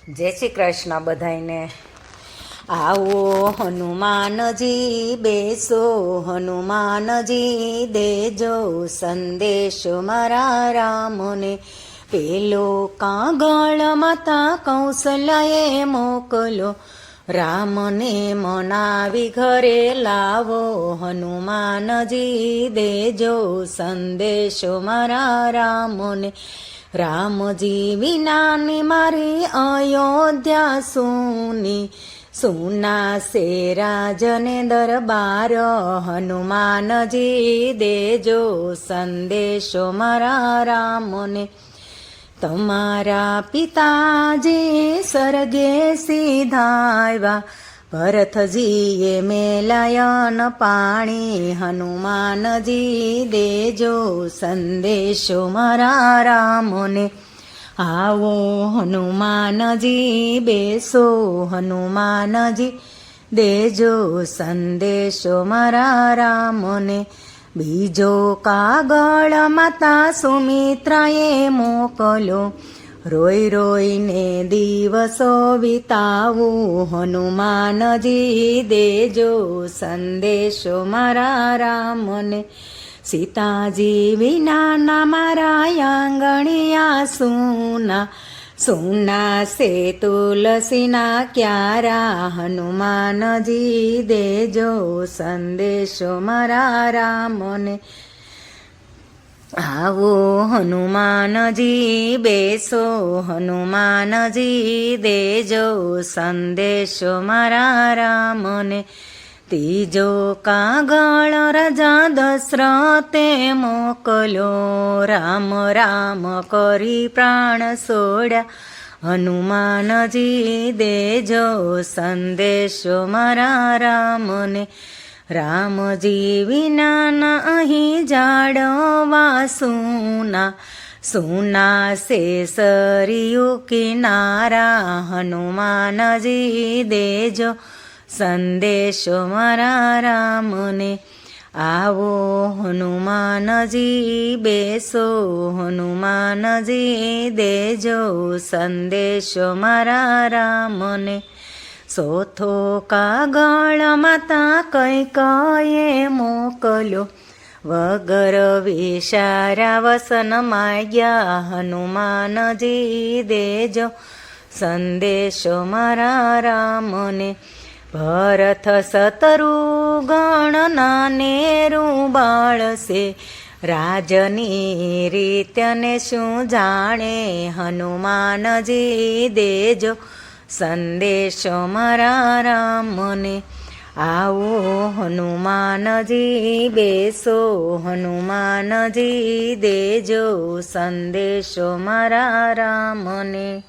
જય શ્રી કૃષ્ણ બધાઈને। આવો હનુમાનજી બેસો, હનુમાનજી દેજો સંદેશો મારા રામને। પેલો કાગળ માતા કૌશલ્યાએ મોકલો, રામને મનાવી ઘરે લાવો। હનુમાનજી દેજો સંદેશો મારા રામને। રામજી વિનાની મારી અયોધ્યા સૂની, સુના સે રાજને દરબાર। હનુમાનજી દેજો સંદેશો મારા રામને। તમારા પિતાજી સરગે સીધાવ્યા, ભરતજીએ મેલાયન પાણી। હનુમાનજી દેજો સંદેશો મારા રામને। આવો હનુમાનજી બેસો, હનુમાનજી દેજો સંદેશો મારા રામને। બીજો કાગળ માતા સુમિત્રાએ મોકલ્યો, રોઈ રોઈને દિવસો વિતાવું। હનુમાનજી દેજો સંદેશો મારા રામને। સીતાજી વિનાના મારા આંગણિયા સુના, સુના સે તુલસીના ક્યારા। હનુમાનજી દેજો સંદેશો મારા રામને। આવો હનુમાનજી બેસો, હનુમાનજી દેજો સંદેશો મારા રામને। ત્રીજો કાગળ રાજા દશરથે મોકલ્યો, રામ રામ કરી પ્રાણ છોડ્યા। હનુમાનજી દેજો સંદેશો મારા રામને। રામજી વિનાના અહીં જાડવા સુના, સુના સે સરયુ કિનારા। હનુમાનજી દેજો સંદેશો મારા રામને। આવો હનુમાનજી બેસો, હનુમાનજી દેજો સંદેશો મારા રામને। ચોથો કાગળ માતા કૈકેયીએ મોકલ્યો, વગર વિચાર્યા વસન માગ્યા। હનુમાનજી દેજો સંદેશો મારા રામને। ભરત શત્રુઘ્ન નાનેરું બાળશે, રાજની રીતને શું જાણે। હનુમાનજી દેજો સંદેશો મારા રામને। આવો હનુમાનજી બેસો, હનુમાનજી દેજો સંદેશો મારા રામને।